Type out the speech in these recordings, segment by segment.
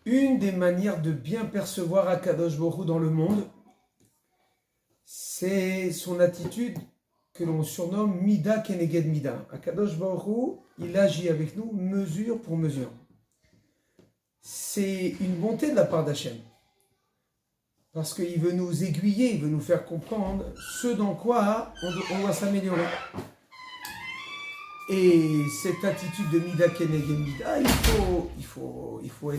Une des manières de bien percevoir Akadosh Baruch Hu dans le monde, c'est son attitude que l'on surnomme Mida Keneged Mida. Akadosh Baruch Hu, il agit avec nous mesure pour mesure. C'est une bonté de la part d'Hachem. Parce qu'il veut nous aiguiller, il veut nous faire comprendre ce dans quoi on doit s'améliorer. Et cette attitude de Mida Keneged Mida, il faut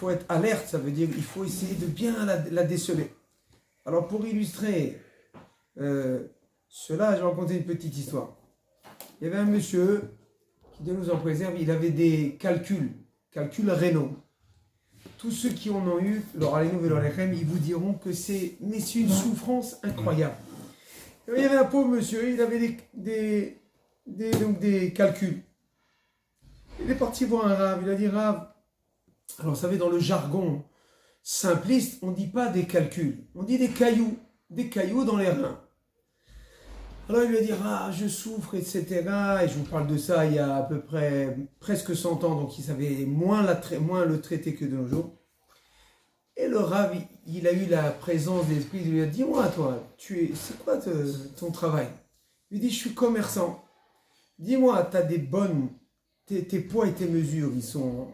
être alerte, ça veut dire qu'il faut essayer de bien la déceler. Alors pour illustrer cela, je vais raconter une petite histoire. Il y avait un monsieur qui, Dieu nous en préserve, il avait des calculs rénaux. Tous ceux qui en ont eu, leur Aleinu et leur Lechem, ils vous diront que c'est une souffrance incroyable. Il y avait un pauvre monsieur, il avait des calculs. Il est parti voir un Rav, il a dit Rav, alors vous savez, dans le jargon simpliste, on ne dit pas des calculs, on dit des cailloux dans les reins. Alors il lui a dit, ah, je souffre, etc. Et je vous parle de ça il y a à peu près presque 100 ans, donc il savait moins le traiter que de nos jours. Et le Rav, il a eu la présence d'esprit, il lui a dit, dis-moi toi, c'est quoi ton travail? Il lui dit, je suis commerçant. Dis-moi, tu as des bonnes, tes poids et tes mesures, ils sont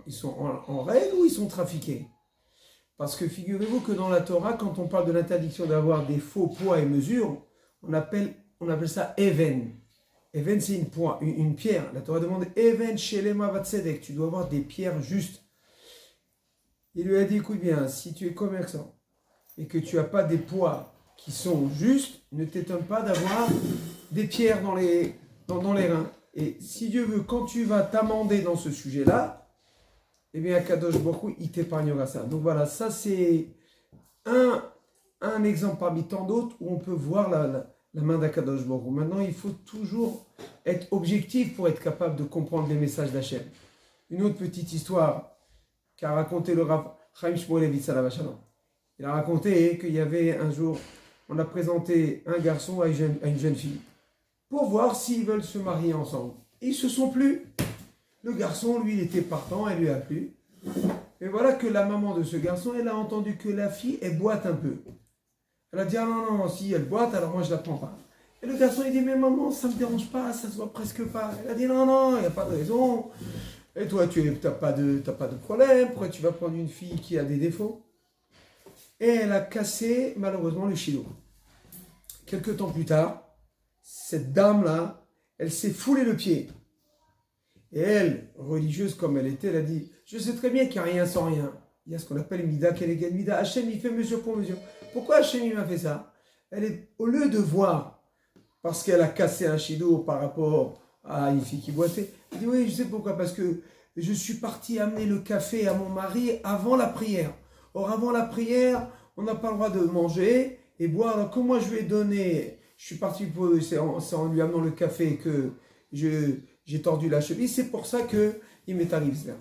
en règle ou ils sont trafiqués? Parce que figurez-vous que dans la Torah, quand on parle de l'interdiction d'avoir des faux poids et mesures, on appelle ça even. Even, c'est une pierre. La Torah demande even shelema vatsedek. Tu dois avoir des pierres justes. Il lui a dit, écoute bien, si tu es commerçant et que tu n'as pas des poids qui sont justes, ne t'étonne pas d'avoir des pierres dans les reins. Et si Dieu veut, quand tu vas t'amender dans ce sujet-là, eh bien, Kadosh Baruch Hu, il t'épargnera ça. Donc voilà, ça c'est un exemple parmi tant d'autres où on peut voir la main d'Akadosh Baruch Hu. Maintenant, il faut toujours être objectif pour être capable de comprendre les messages d'Hachem. Une autre petite histoire qu'a raconté le Rav Chaim Shmulevitz Alav Shalom. Il a raconté qu'il y avait un jour, on a présenté un garçon à une jeune fille pour voir s'ils veulent se marier ensemble. Et ils se sont plu. Le garçon, lui, il était partant, elle lui a plu. Et voilà que la maman de ce garçon, elle a entendu que la fille, elle boite un peu. Elle a dit, ah non, si elle boite, alors moi je la prends pas. Et le garçon, il dit, mais maman, ça me dérange pas, ça se voit presque pas. Elle a dit, non, il n'y a pas de raison. Et toi, tu n'as pas de problème, pourquoi tu vas prendre une fille qui a des défauts? Et elle a cassé, malheureusement, le chilo. Quelque temps plus tard, cette dame-là, elle s'est foulé le pied. Et elle, religieuse comme elle était, elle a dit, je sais très bien qu'il n'y a rien sans rien. Il y a ce qu'on appelle Mida Keneged Mida. Hachem, il fait mesure pour mesure. Pourquoi Hachem, il m'a fait ça? Au lieu de voir, parce qu'elle a cassé un chido par rapport à une fille qui boitait, elle dit, oui, je sais pourquoi, parce que je suis parti amener le café à mon mari avant la prière. Or, avant la prière, on n'a pas le droit de manger et boire. Alors, comme moi, je lui ai donné, je suis parti c'est en lui amenant le café que j'ai tordu la cheville, c'est pour ça qu'il m'est arrivé cela.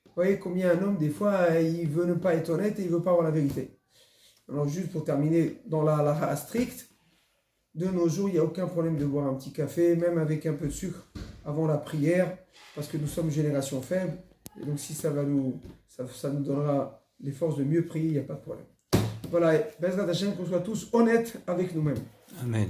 Vous voyez combien un homme, des fois, il veut ne pas être honnête et il ne veut pas avoir la vérité. Alors, juste pour terminer, dans la halakha stricte, de nos jours, il n'y a aucun problème de boire un petit café, même avec un peu de sucre, avant la prière, parce que nous sommes génération faible. Et donc, si ça nous donnera les forces de mieux prier, il n'y a pas de problème. Voilà, Bezrat Hashem, qu'on soit tous honnêtes avec nous-mêmes. Amen.